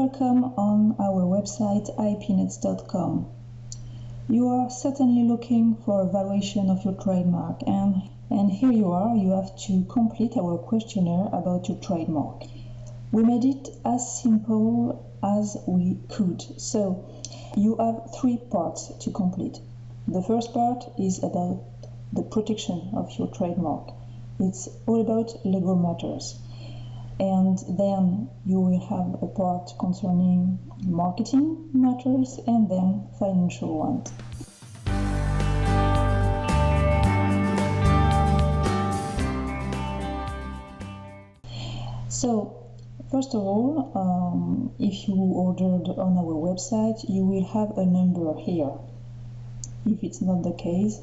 welcome on our website ipnets.com. You are certainly looking for a valuation of your trademark, and here you are. You have to complete our questionnaire about your trademark. We made it as simple as we could. So you have 3 parts to complete. The first part is about the protection of your trademark. It's all about legal matters. And then you will have a part concerning marketing matters and then financial ones. So, first of all, if you ordered on our website, you will have a number here. If it's not the case,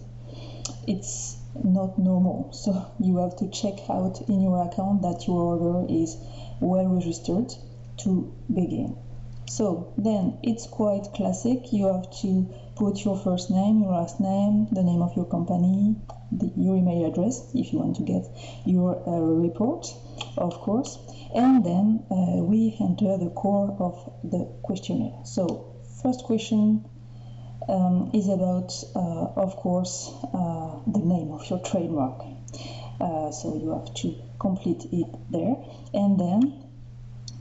it's not normal, so you have to check out in your account that your order is well registered to begin. So then it's quite classic. You have to put your first name, your last name, the name of your company, your email address if you want to get your report, of course, and then we enter the core of the questionnaire. So first question is about, of course, the name of your trademark. So you have to complete it there. And then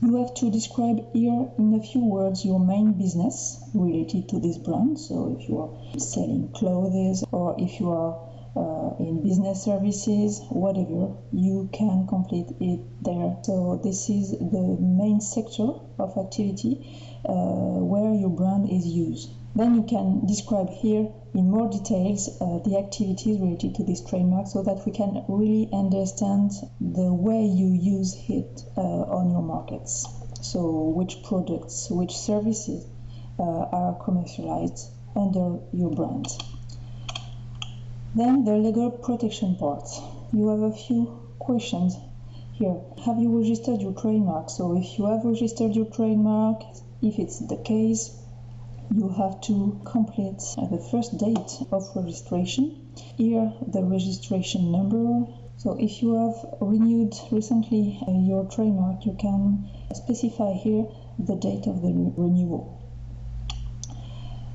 you have to describe here in a few words your main business related to this brand. So if you are selling clothes or if you are in business services, whatever, you can complete it there. So this is the main sector of activity where your brand is used. Then you can describe here in more details the activities related to this trademark so that we can really understand the way you use it on your markets. So which products, which services are commercialized under your brand. Then the legal protection part. You have a few questions here. Have you registered your trademark? So if you have registered your trademark, if it's the case, you have to complete the first date of registration. Here, the registration number. So if you have renewed recently your trademark, you can specify here the date of the renewal.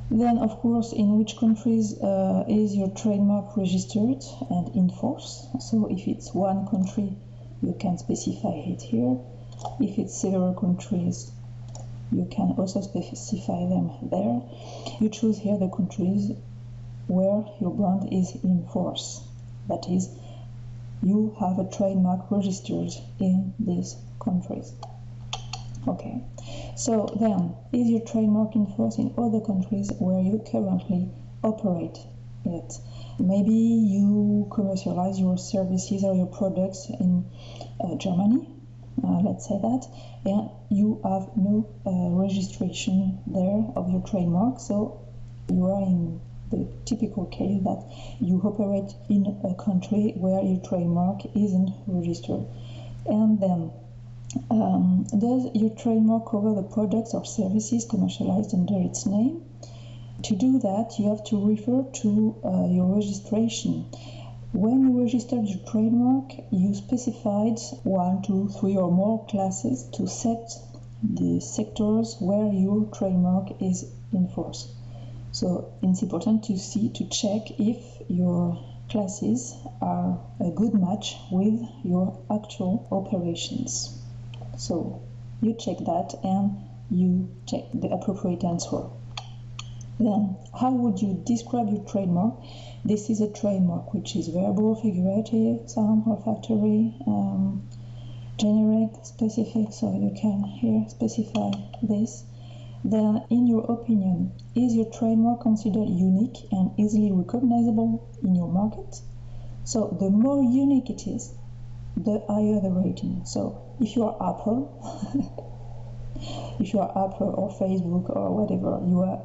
Then, of course, in which countries is your trademark registered and in force. So if it's one country, you can specify it here. If it's several countries, you can also specify them there. You choose here the countries where your brand is in force. That is, you have a trademark registered in these countries. Okay, so then, is your trademark in force in other countries where you currently operate it? Maybe you commercialize your services or your products in Germany, let's say that, and you have no registration there of your trademark, so you are in the typical case that you operate in a country where your trademark isn't registered. And then, does your trademark cover the products or services commercialized under its name? To do that, you have to refer to your registration. When you registered your trademark, you specified 1, 2, 3 or more classes to set the sectors where your trademark is in force. So it's important to check if your classes are a good match with your actual operations. So you check that and you check the appropriate answer. Then, how would you describe your trademark? This is a trademark which is verbal, figurative, sound, olfactory, generic, specific, so you can here specify this. Then, in your opinion, is your trademark considered unique and easily recognizable in your market? So the more unique it is, the higher the rating. So if you are Apple, or Facebook or whatever, you are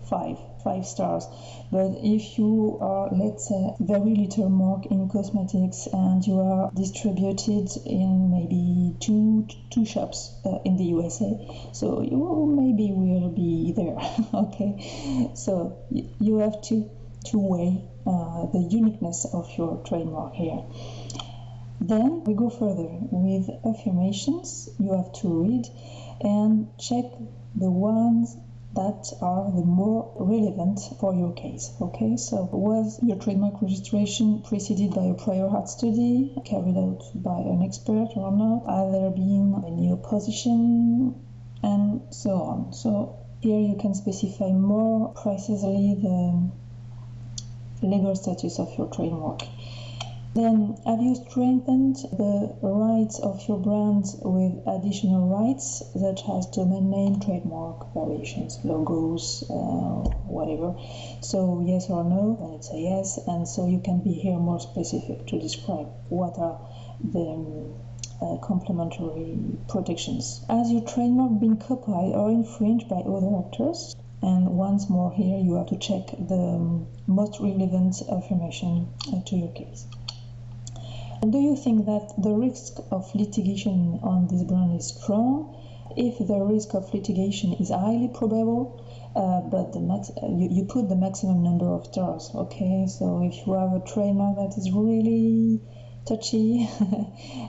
5 stars. But if you are, let's say, very little mark in cosmetics and you are distributed in maybe two shops in the USA, so you maybe will be there. Okay, so you have to weigh the uniqueness of your trademark here. Then we go further with affirmations. You have to read and check the ones that are the more relevant for your case. Okay, so was your trademark registration preceded by a prior art study carried out by an expert or not? Are there been any opposition? And so on. So here you can specify more precisely the legal status of your trademark. Then, have you strengthened the rights of your brand with additional rights, such as domain name, trademark, variations, logos, whatever? So, yes or no, and it's a yes, and so you can be here more specific to describe what are the complementary protections. Has your trademark been copied or infringed by other actors? And once more here, you have to check the most relevant affirmation to your case. Do you think that the risk of litigation on this brand is strong? If the risk of litigation is highly probable, but you put the maximum number of stars, okay? So if you have a trademark that is really touchy,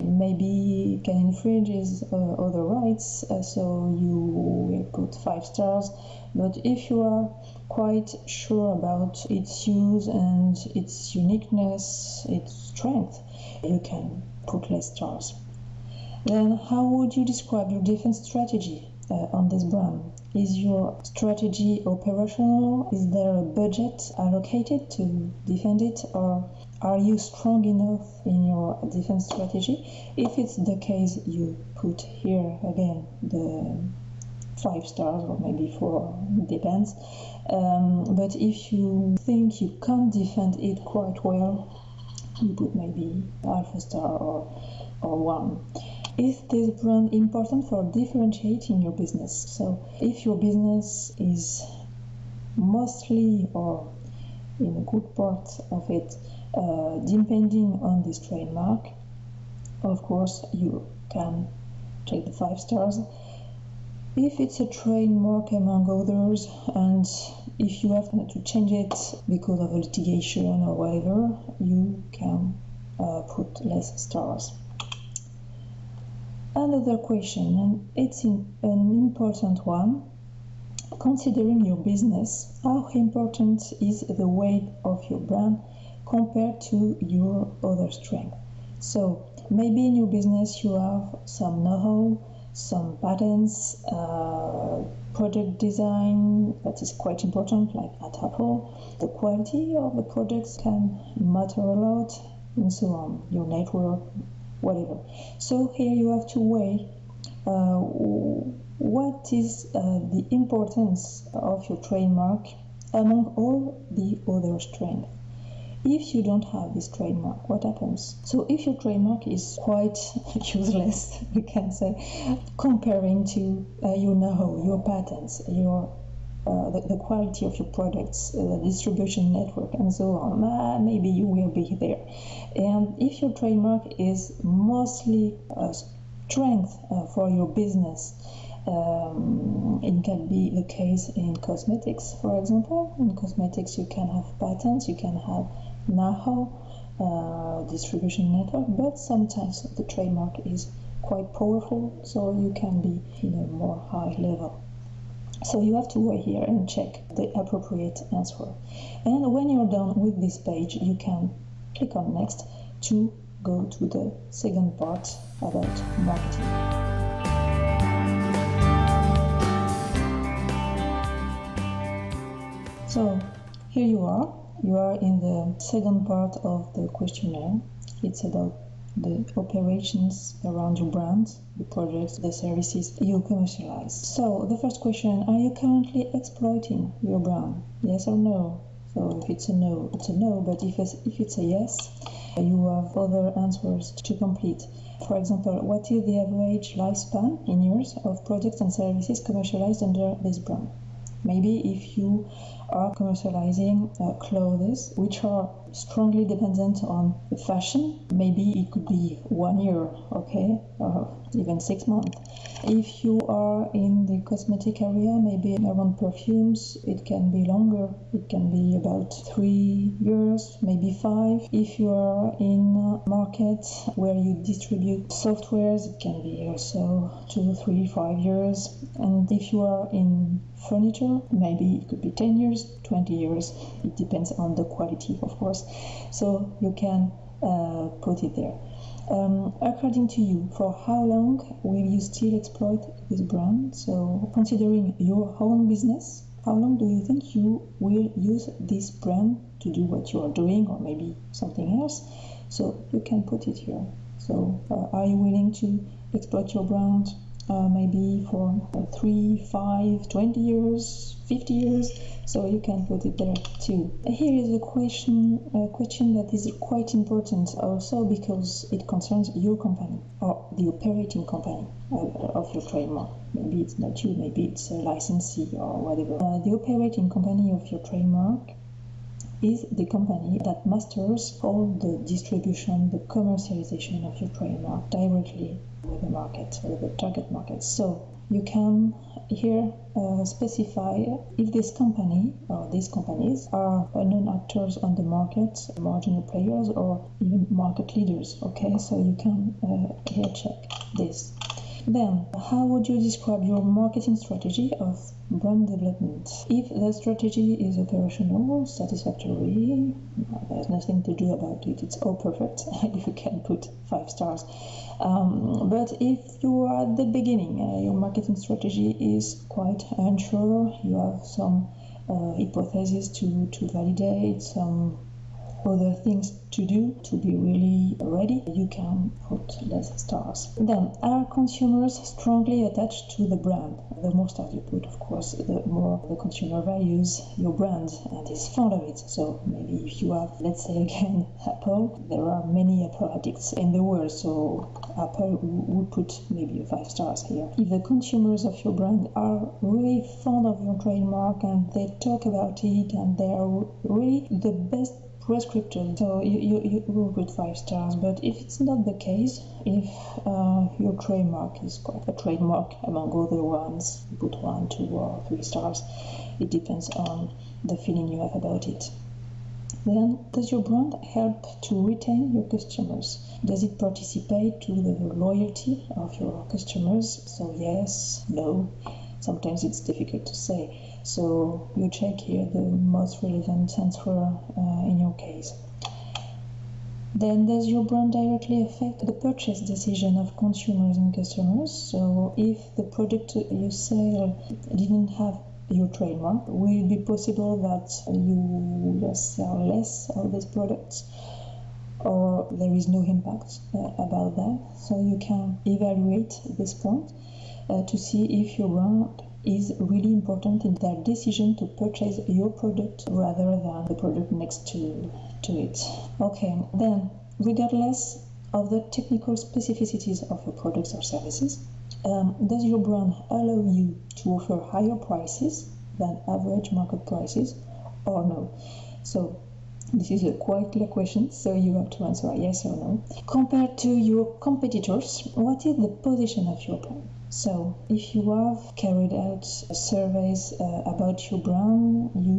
maybe can infringe his other rights, so you will put 5 stars. But if you are quite sure about its use and its uniqueness, its strength, you can put less stars. Then how would you describe your defense strategy on this brand? Is your strategy operational? Is there a budget allocated to defend it, or are you strong enough in your defense strategy? If it's the case, you put here again the 5 stars or maybe 4, it depends. But if you think you can't defend it quite well, you put maybe half a star or 1. Is this brand important for differentiating your business? So if your business is mostly or in a good part of it depending on this trademark, of course you can take the 5 stars. If it's a trademark among others, and if you have to change it because of a litigation or whatever, you can put less stars. Another question, and it's an important one. Considering your business, how important is the weight of your brand compared to your other strength? So maybe in your business you have some know-how, some patents, product design that is quite important, like at Apple. The quality of the products can matter a lot, and so on, your network, whatever. So here you have to weigh what is the importance of your trademark among all the other strengths. If you don't have this trademark, what happens? So if your trademark is quite useless, we can say, comparing to your know-how, your patents, your the quality of your products, the distribution network, and so on, maybe you will be there. And if your trademark is mostly a strength for your business, it can be the case in cosmetics, for example. In cosmetics, you can have patents, you can have know-how, distribution network, but sometimes the trademark is quite powerful, so you can be in a more high level. So you have to weigh here and check the appropriate answer. And when you're done with this page, you can click on next to go to the second part about marketing. So here you are in the second part of the questionnaire. It's about the operations around your brand, the projects, the services you commercialize. So the first question, are you currently exploiting your brand? Yes or no? So if it's a no, it's a no, but if it's a yes, you have other answers to complete. For example, what is the average lifespan in years of products and services commercialized under this brand? Maybe if you are commercializing clothes, which are strongly dependent on the fashion, maybe it could be 1 year, okay, or even 6 months. If you are in the cosmetic area, maybe around perfumes, it can be longer. It can be about 3 years, maybe 5. If you are in a market where you distribute softwares, it can be also 2, 3, 5 years. And if you are in furniture, maybe it could be 10 years, 20 years. It depends on the quality, of course. So you can put it there. According to you, for how long will you still exploit this brand? So considering your own business, how long do you think you will use this brand to do what you are doing, or maybe something else? So you can put it here. So are you willing to exploit your brand maybe for 3, 5, 20 years, 50 years? So you can put it there too. Here is a question that is quite important also, because it concerns your company or the operating company of your trademark. Maybe it's not you, maybe it's a licensee or whatever. The operating company of your trademark is the company that masters all the distribution, the commercialization of your trademark directly with the market, with the target market. So you can here specify if this company or these companies are known actors on the market, marginal players, or even market leaders. Okay, so you can here check this. Then, how would you describe your marketing strategy of brand development? If the strategy is operational, satisfactory, there's nothing to do about it, it's all perfect, you can put 5 stars. But if you are at the beginning, your marketing strategy is quite unsure, you have some hypotheses to validate, some other things to do to be really ready, you can put less stars. Then, are consumers strongly attached to the brand? The more stars you put, of course, the more the consumer values your brand and is fond of it. So maybe if you have, let's say again, Apple, there are many Apple addicts in the world, so Apple would put maybe 5 stars here. If the consumers of your brand are really fond of your trademark and they talk about it and they are really the best prescriptive, so you will put 5 stars. But if it's not the case, if your trademark is quite a trademark among other ones, you put 1, 2, or 3 stars. It depends on the feeling you have about it. Then, does your brand help to retain your customers? Does it participate to the loyalty of your customers? So yes, no. Sometimes it's difficult to say. So you check here the most relevant answer in your case. Then, does your brand directly affect the purchase decision of consumers and customers? So if the product you sell didn't have your trademark, will it be possible that you will sell less of these products, or there is no impact about that? So you can evaluate this point to see if your brand is really important in their decision to purchase your product rather than the product next to it. Okay, then, regardless of the technical specificities of your products or services, does your brand allow you to offer higher prices than average market prices, or no? So this is a quite clear question, so you have to answer yes or no. Compared to your competitors, what is the position of your brand? So, if you have carried out surveys about your brand, you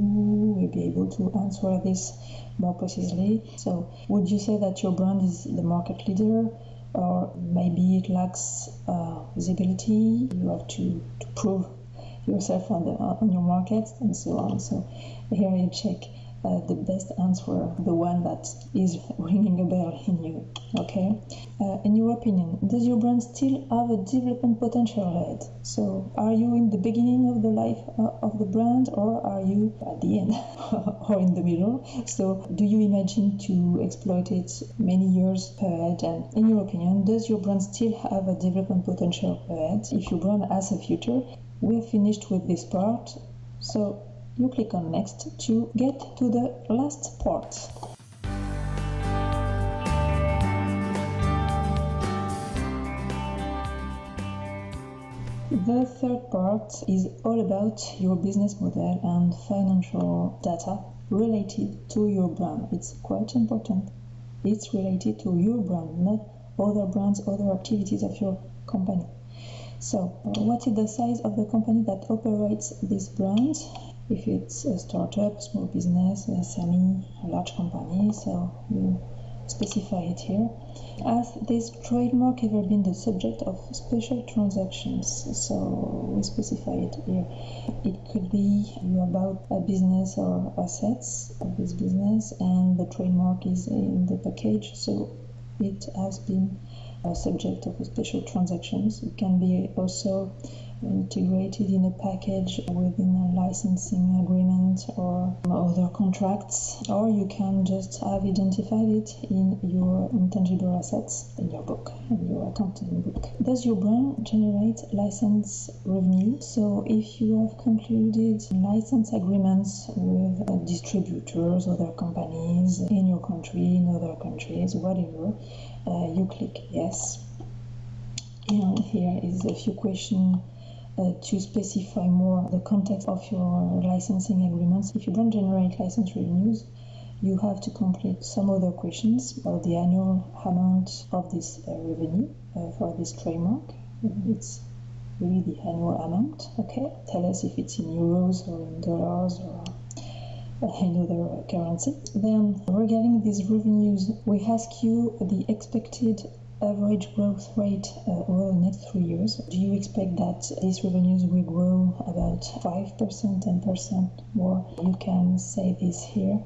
will be able to answer this more precisely. So, would you say that your brand is the market leader, or maybe it lacks visibility? You have to prove yourself on your market, and so on. So, here you check the best answer, the one that is ringing a bell in you. Okay. In your opinion, does your brand still have a development potential ahead? So, are you in the beginning of the life of the brand, or are you at the end, or in the middle? So, do you imagine to exploit it many years ahead? And in your opinion, does your brand still have a development potential ahead? If your brand has a future, we're finished with this part. So, you click on next to get to the last part. The third part is all about your business model and financial data related to your brand. It's quite important. It's related to your brand, not other brands, other activities of your company. So, what is the size of the company that operates this brand? If it's a startup, small business, SME, a large company, so you specify it here. Has this trademark ever been the subject of special transactions? So we specify it here. It could be about a business or assets of this business, and the trademark is in the package, so it has been a subject of special transactions. It can be also integrated in a package within a licensing agreement or other contracts, or you can just have identified it in your intangible assets in your book, in your accounting book. Does your brand generate license revenue? So if you have concluded license agreements with distributors, other companies in your country, in other countries, whatever, you click yes. And here is a few questions to specify more the context of your licensing agreements. If you don't generate license revenues, you have to complete some other questions about the annual amount of this revenue for this trademark. It's really the annual amount. Okay, tell us if it's in euros or in dollars or in other currency. Then regarding these revenues, we ask you the expected average growth rate over the next 3 years. Do you expect that these revenues will grow about 5%, 10% more? You can say this here.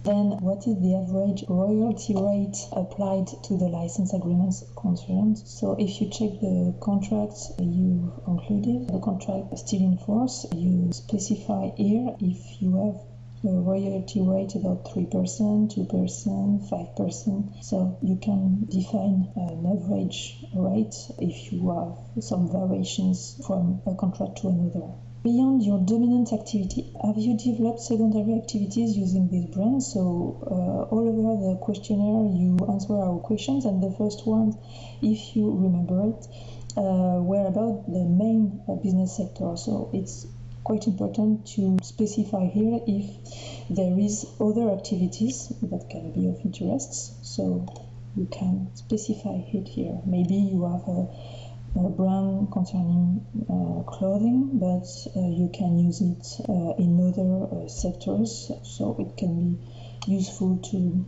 Then what is the average royalty rate applied to the license agreements concerned? So if you check the contracts you concluded, the contract is still in force, you specify here if you have a royalty rate about 3%, 2%, 5%. So you can define an average rate if you have some variations from a contract to another. Beyond your dominant activity, have you developed secondary activities using this brand? So all over the questionnaire you answer our questions, and the first ones, if you remember it, were about the main business sector. So it's quite important to specify here if there is other activities that can be of interest. So you can specify it here. Maybe you have a brand concerning clothing, but you can use it in other sectors. So it can be useful to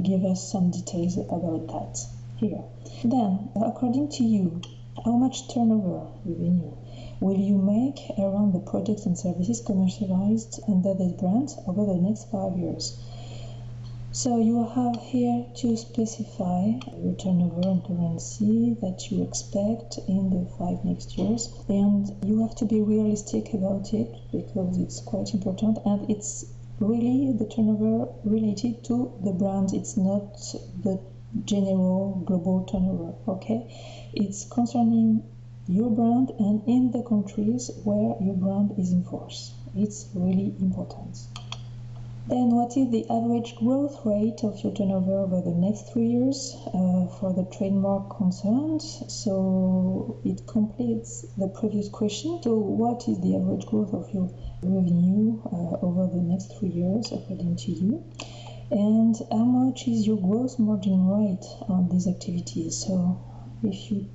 give us some details about that here. Then, according to you, how much turnover revenue will you make around the products and services commercialized under this brand over the next 5 years? So you have here to specify your turnover and currency that you expect in the 5 next years, and you have to be realistic about it because it's quite important, and it's really the turnover related to the brand. It's not the general global turnover, okay? It's concerning your brand and in the countries where your brand is in force. It's really important. Then what is the average growth rate of your turnover over the next 3 years for the trademark concerned? So it completes the previous question. So what is the average growth of your revenue over the next 3 years according to you? And how much is your gross margin rate on these activities? So if you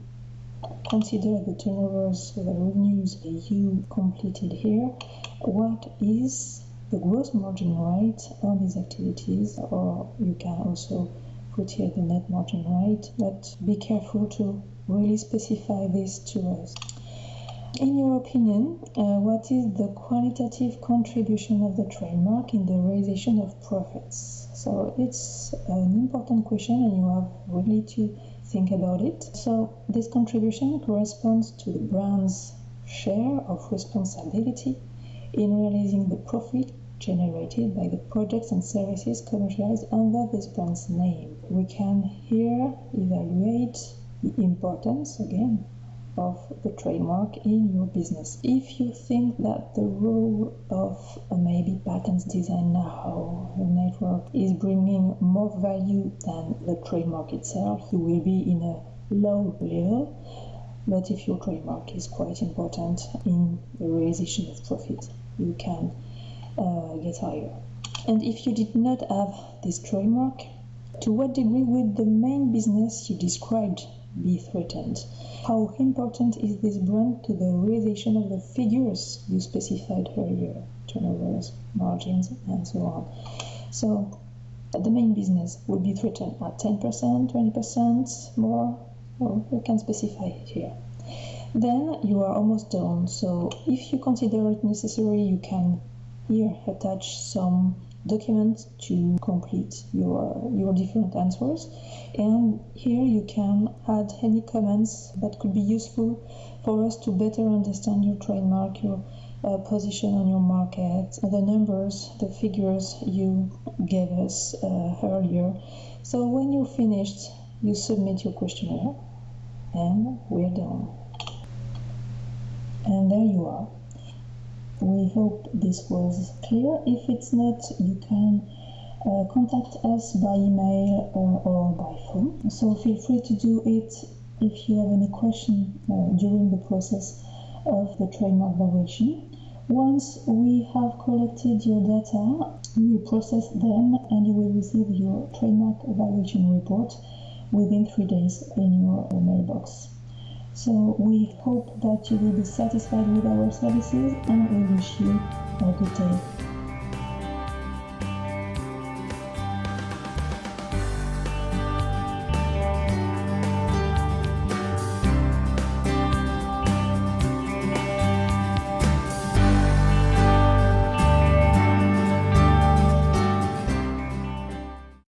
consider the turnovers, the revenues you completed here, what is the gross margin rate on these activities? Or you can also put here the net margin rate, but be careful to really specify this to us. In your opinion, what is the qualitative contribution of the trademark in the realization of profits? So it's an important question and you have really to think about it. So this contribution corresponds to the brand's share of responsibility in realizing the profit generated by the products and services commercialized under this brand's name. We can here evaluate the importance, again, of the trademark in your business. If you think that the role of maybe patents design know-how network is bringing more value than the trademark itself, you will be in a low level. But if your trademark is quite important in the realization of profit, you can get higher. And if you did not have this trademark, to what degree would the main business you described be threatened? How important is this brand to the realization of the figures you specified earlier, turnovers, margins, and so on? So the main business would be threatened at 10%, 20% more, or you can specify it here. Then you are almost done. So if you consider it necessary, you can here attach some documents to complete your different answers. And here you can add any comments that could be useful for us to better understand your trademark, your position on your market, the numbers, the figures you gave us earlier. So when you're finished, you submit your questionnaire, and we're done. And there you are. We hope this was clear. If it's not, you can contact us by email or by phone. So feel free to do it if you have any question during the process of the trademark valuation. Once we have collected your data, we will process them and you will receive your trademark evaluation report within 3 days in your mailbox. So we hope that you will be satisfied with our services, and we wish you a good day.